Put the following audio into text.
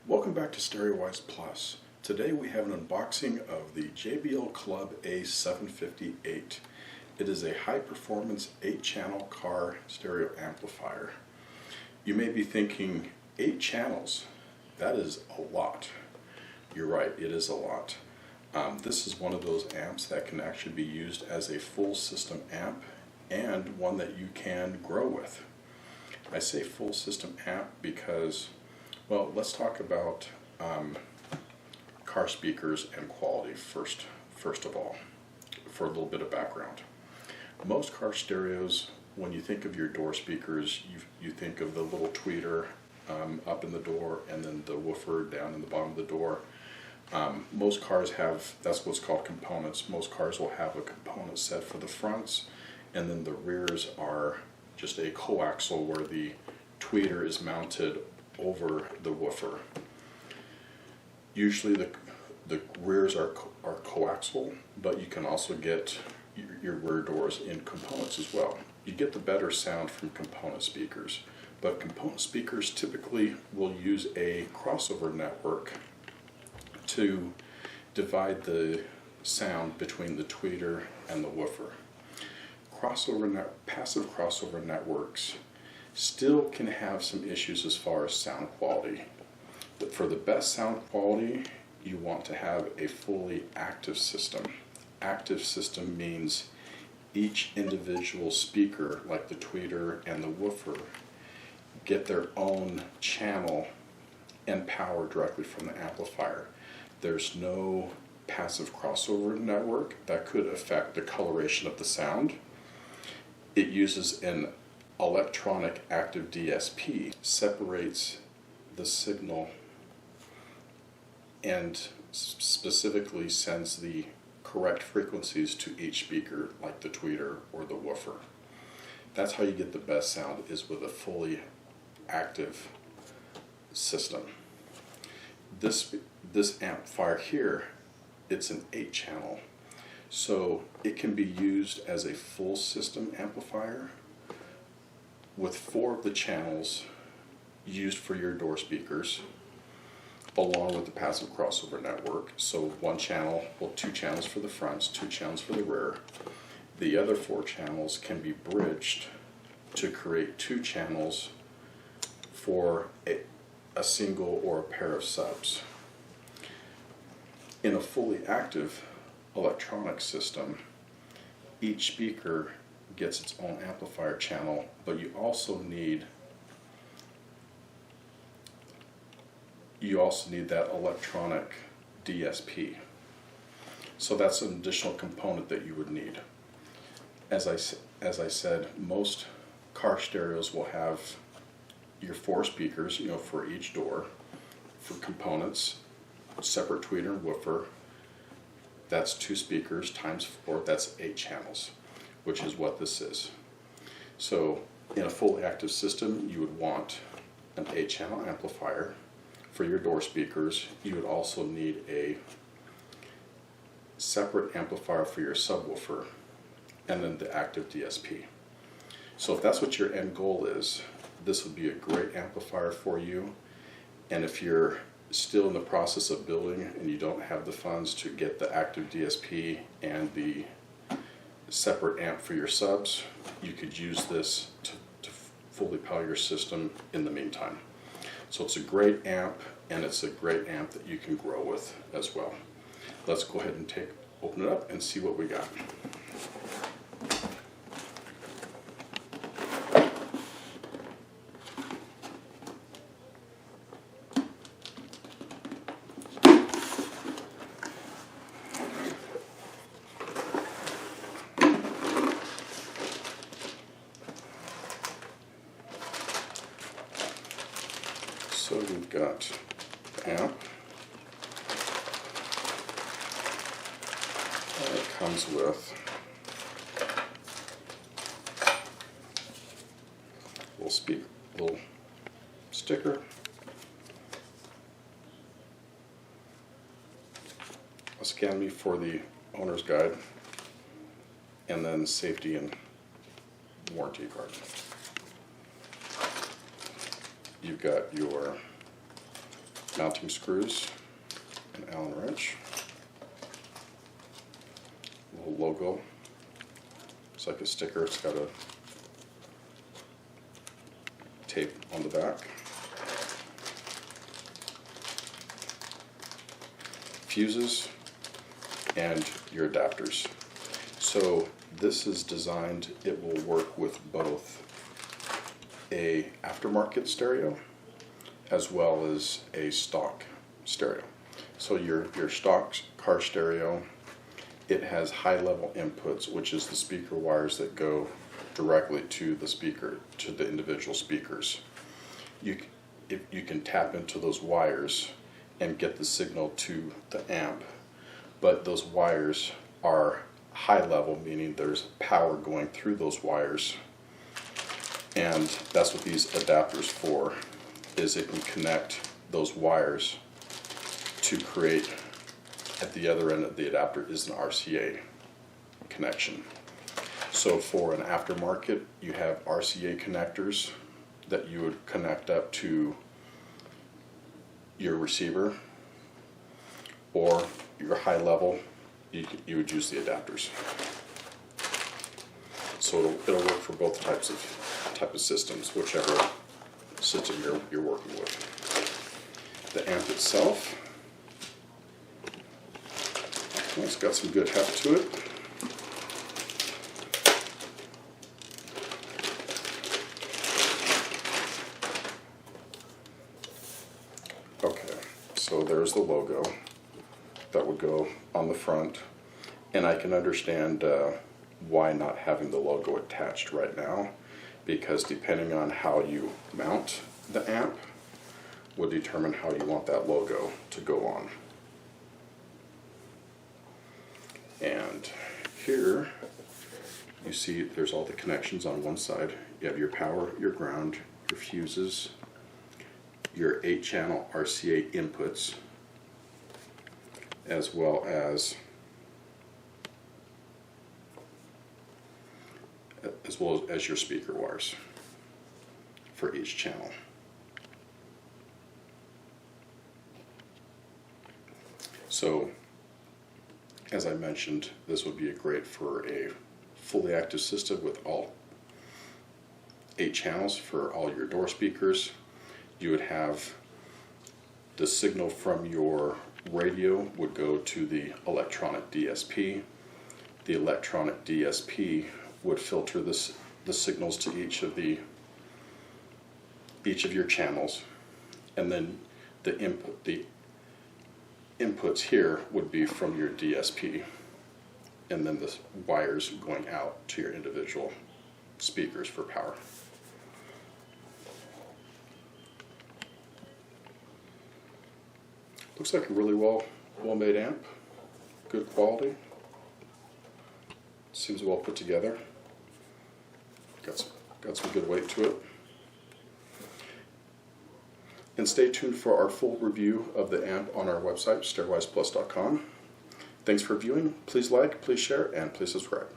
Welcome back to StereoWise Plus. Today we have an unboxing of the JBL Club A758. It is a high-performance 8-channel car stereo amplifier. You may be thinking, 8 channels? That is a lot. You're right, it is a lot. This is one of those amps that can actually be used as a full system amp and one that you can grow with. I say full system amp because, well, let's talk about car speakers and quality first of all, for a little bit of background. Most car stereos, when you think of your door speakers, you think of the little tweeter up in the door and then the woofer down in the bottom of the door. Most cars have, that's what's called components. Most cars will have a component set for the fronts, and then the rears are just a coaxial where the tweeter is mounted over the woofer. Usually the rears are coaxial, but you can also get your rear doors in components as well. You get the better sound from component speakers, but component speakers typically will use a crossover network to divide the sound between the tweeter and the woofer. Passive crossover networks still can have some issues as far as sound quality. But for the best sound quality, you want to have a fully active system. Active system means each individual speaker, like the tweeter and the woofer, get their own channel and power directly from the amplifier. There's no passive crossover network that could affect the coloration of the sound. It uses an electronic active DSP, separates the signal and specifically sends the correct frequencies to each speaker, like the tweeter or the woofer. That's how you get the best sound, is with a fully active system. This amplifier here, it's an 8-channel, so it can be used as a full system amplifier with 4 of the channels used for your door speakers, along with the passive crossover network. So 1 channel, well, 2 channels for the fronts, 2 channels for the rear. The other 4 channels can be bridged to create 2 channels for a single or a pair of subs. In a fully active electronic system, each speaker gets its own amplifier channel, but you also need that electronic DSP. So that's an additional component that you would need. As I said, most car stereos will have your 4 speakers, for each door. For components, separate tweeter and woofer, that's 2 speakers times 4, that's 8 channels, which is what this is. So in a fully active system, you would want an 8-channel amplifier. For your door speakers, you would also need a separate amplifier for your subwoofer, and then the active DSP. So if that's what your end goal is, this would be a great amplifier for you. And if you're still in the process of building and you don't have the funds to get the active DSP and the separate amp for your subs, you could use this to fully power your system in the meantime. So it's a great amp, and it's a great amp that you can grow with as well. Let's go ahead and open it up and see what we got. So we've got the amp, and it comes with a little sticker, a scan me for the owner's guide, and then safety and warranty card. You've got your mounting screws, an Allen wrench, a little logo. It's like a sticker. It's got a tape on the back. Fuses and your adapters. So this is designed, it will work with both a aftermarket stereo as well as a stock stereo. So your stock car stereo, it has high level inputs, which is the speaker wires that go directly to the speaker, to the individual speakers. You can tap into those wires and get the signal to the amp, but those wires are high level, meaning there's power going through those wires, and that's what these adapters for, is it can connect those wires to create, at the other end of the adapter is an RCA connection. So for an aftermarket, you have RCA connectors that you would connect up to your receiver, or your high level, you would use the adapters. So it'll work for both type of systems, whichever system you're working with. The amp itself, well, it's got some good heft to it. Okay, so there's the logo that would go on the front, and I can understand why not having the logo attached right now, because depending on how you mount the amp will determine how you want that logo to go on. And here you see there's all the connections on one side. You have your power, your ground, your fuses, your 8-channel RCA inputs, as well as your speaker wires for each channel. So, as I mentioned, this would be great for a fully active system with all 8 channels for all your door speakers. You would have the signal from your radio would go to the electronic DSP. The electronic DSP would filter the signals to each of your channels, and then the inputs here would be from your DSP, and then the wires going out to your individual speakers for power. Looks like a really well made amp, good quality, seems well put together, got some good weight to it. And stay tuned for our full review of the amp on our website, stairwiseplus.com. Thanks for viewing. Please like, please share, and please subscribe.